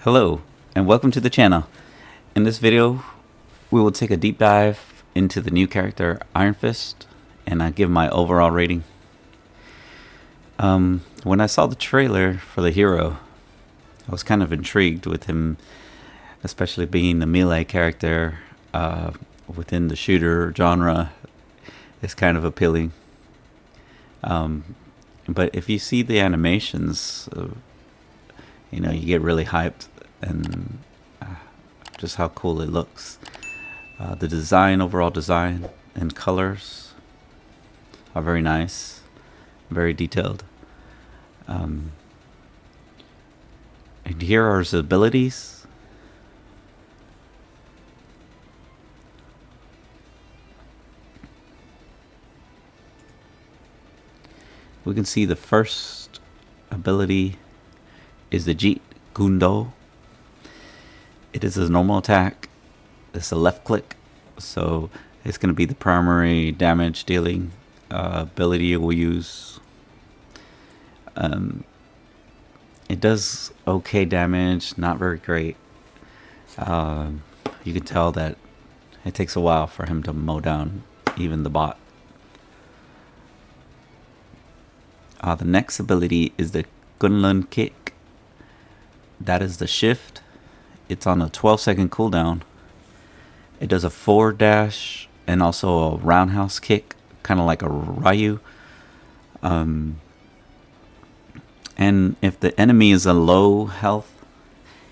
Hello and welcome to the channel. In this video we will take a deep dive into the new character Iron Fist, and I give my overall rating. When I saw the trailer for the hero, I was kind of intrigued with him, especially being a melee character within the shooter genre. It's kind of appealing. But if you see the animations, you get really hyped, and just how cool it looks. The design, overall design and colors are very nice, very detailed. And here are his abilities. We can see the first ability is the Jeet Gundo. It is a normal attack. It's a left click, so it's going to be the primary damage dealing ability you will use. It does okay damage, not very great. You can tell that it takes a while for him to mow down even the bot. The next ability is the Gunlun Kick. That is the shift. It's on a 12-second cooldown. It does a forward dash and also a roundhouse kick, kind of like a Ryu. And if the enemy is a low health,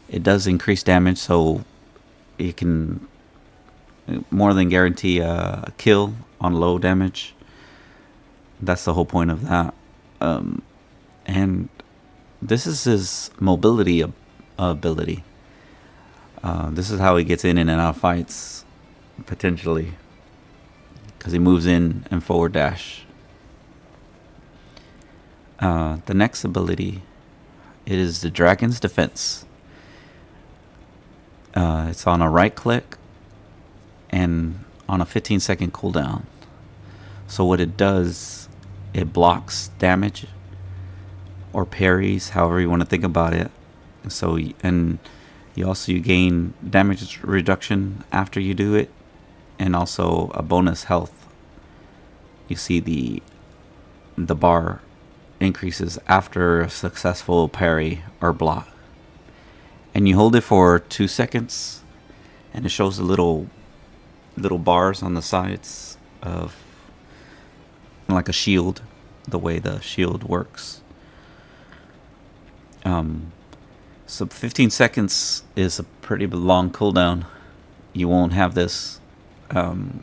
it does increase damage, so it can more than guarantee a kill on low damage. That's the whole point of that. And this is his mobility ability. This is how he gets in and out of fights, potentially, because he moves in and forward dash. The next ability is the Dragon's Defense. It's on a right click and on a 15-second cooldown. So what it does, it blocks damage or parries, however you want to think about it. So, and you also gain damage reduction after you do it, and also a bonus health. You see the bar increases after a successful parry or block, and you hold it for 2 seconds, and it shows the little bars on the sides of like a shield, the way the shield works. So 15 seconds is a pretty long cooldown. You won't have this up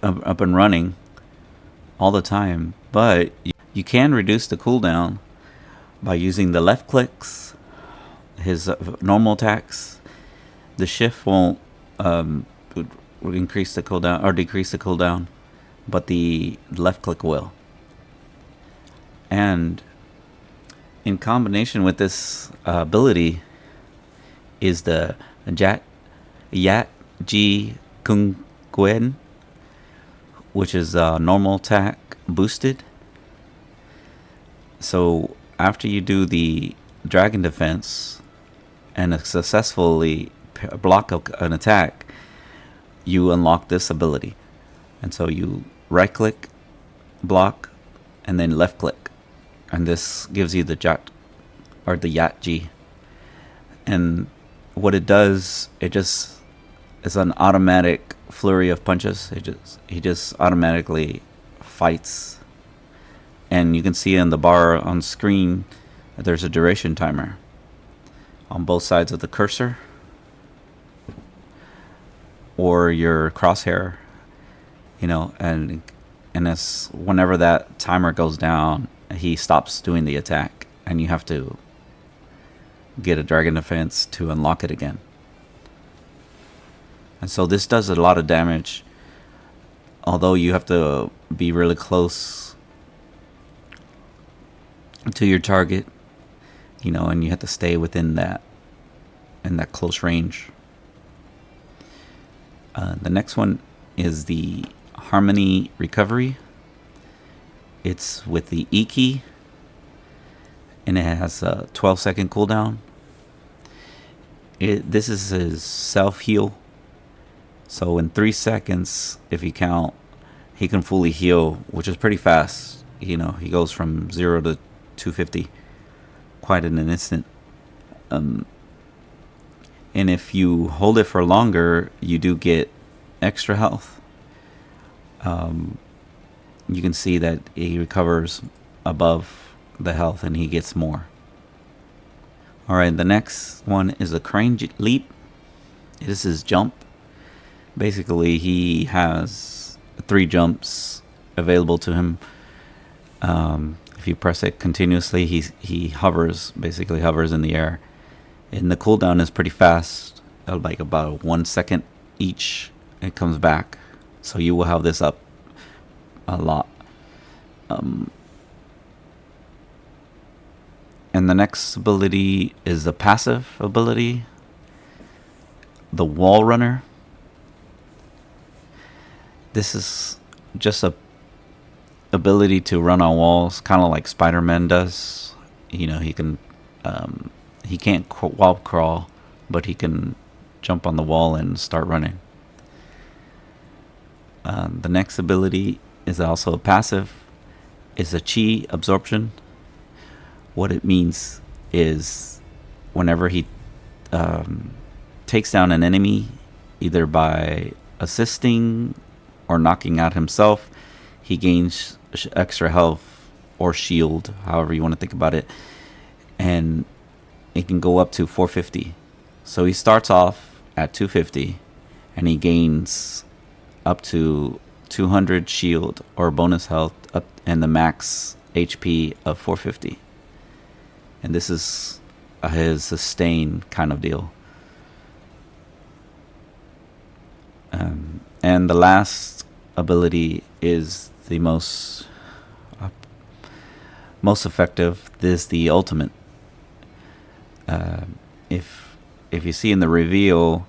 and running all the time, but you can reduce the cooldown by using the left clicks, his normal attacks. The shift won't increase the cooldown or decrease the cooldown, but the left click will. And in combination with this ability is the Yat Ji Kung Gwen, which is normal attack boosted. So after you do the Dragon Defense and successfully block an attack, you unlock this ability. And so you right click, block, and then left click. And this gives you the Yat Ji. And what it does, it's an automatic flurry of punches. He just automatically fights. And you can see in the bar on screen that there's a duration timer on both sides of the cursor or your crosshair, and as whenever that timer goes down, he stops doing the attack, and you have to get a Dragon Defense to unlock it again. And so this does a lot of damage, although you have to be really close to your target, and you have to stay within that close range. The next one is the Harmony Recovery. It's with the E key, and it has a 12-second cooldown. This is his self heal. So in 3 seconds, if you count, he can fully heal, which is pretty fast. You know, he goes from 0 to 250 quite in an instant. And if you hold it for longer, you do get extra health. You can see that he recovers above the health and he gets more. Alright, the next one is a crane leap. This is jump. Basically, he has 3 jumps available to him. If you press it continuously, he hovers, basically hovers in the air. And the cooldown is pretty fast, like about 1 second each. It comes back, so you will have this up a lot. And the next ability is the passive ability, the wall runner. This is just a ability to run on walls, kind of like Spider-Man does. You know, he can't wall crawl, but he can jump on the wall and start running. The next ability is also a passive. It's a chi absorption. What it means is whenever he takes down an enemy, either by assisting or knocking out himself, he gains extra health or shield, however you want to think about it, and it can go up to 450. So he starts off at 250 and he gains up to 200 shield or bonus health up, and the max HP of 450. And this is his sustain kind of deal. And the last ability is the most effective. This is the ultimate. If you see in the reveal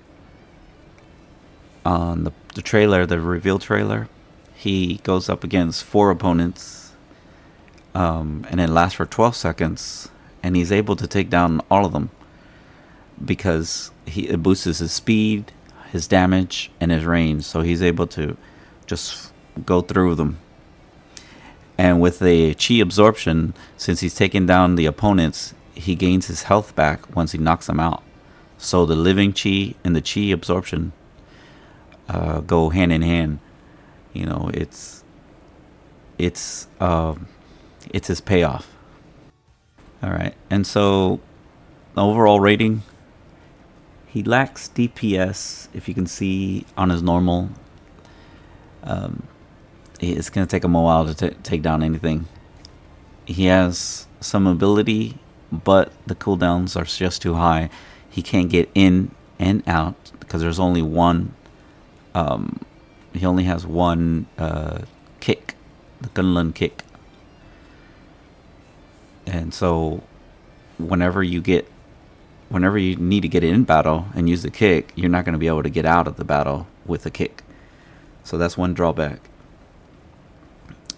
on the trailer, the reveal trailer, he goes up against 4 opponents, and it lasts for 12 seconds, and he's able to take down all of them because it boosts his speed, his damage, and his range, so he's able to just go through them. And with the chi absorption, since he's taking down the opponents, he gains his health back once he knocks them out. So the living chi and the chi absorption go hand in hand. You know, it's his payoff. All right, and so the overall rating, he lacks DPS. If you can see on his normal, it's going to take him a while to take down anything. He has some ability, but the cooldowns are just too high. He can't get in and out because there's only one. He only has one kick, the Gunlun kick. And so whenever you need to get in battle and use the kick, you're not going to be able to get out of the battle with the kick. So that's one drawback.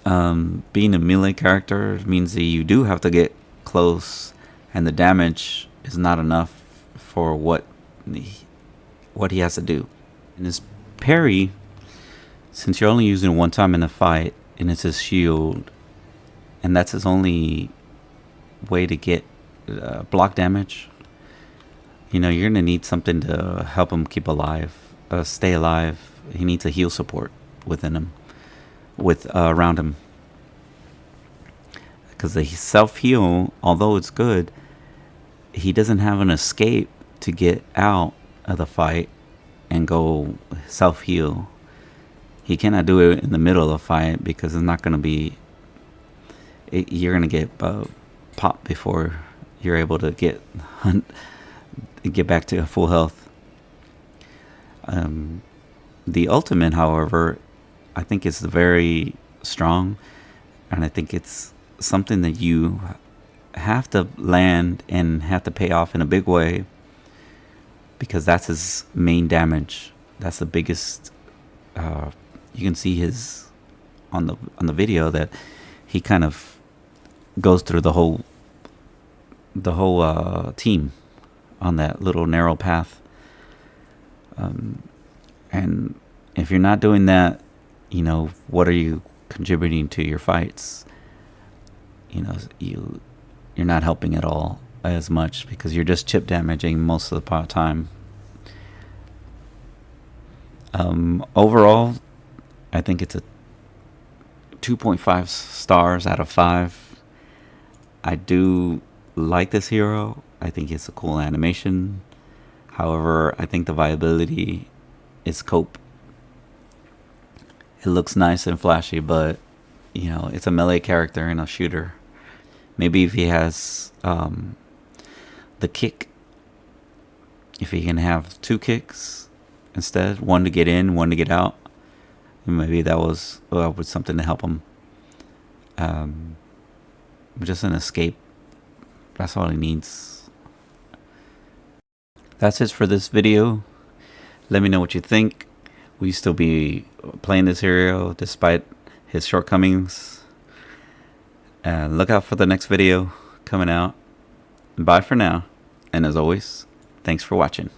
Being a melee character means that you do have to get close, and the damage is not enough for what he has to do. And his parry, since you're only using it one time in a fight, and it's his shield, and that's his only way to get block damage, you know, you're gonna need something to help him keep alive, stay alive. He needs a heal support within him, around him, because the self heal, although it's good, he doesn't have an escape to get out of the fight and go self heal. He cannot do it in the middle of the fight because it's not gonna be. You're gonna get popped before you're able to get back to full health. The ultimate, however, I think is very strong, and I think it's something that you have to land and have to pay off in a big way, because that's his main damage. That's the biggest. You can see his on the video that he kind of goes through the whole team on that little narrow path. And if you're not doing that, what are you contributing to your fights? You're not helping at all as much, because you're just chip damaging most of the time. Overall, I think it's a 2.5 stars out of 5. I do like this hero. I think it's a cool animation. However, I think the viability is cope. It looks nice and flashy, but it's a melee character and a shooter. Maybe if he has the kick, if he can have 2 kicks instead, one to get in, one to get out, maybe that was something to help him. Just an escape. That's all he needs. That's it for this video. Let me know what you think. Will you still be playing this hero despite his shortcomings? And look out for the next video coming out. Bye for now. And as always, thanks for watching.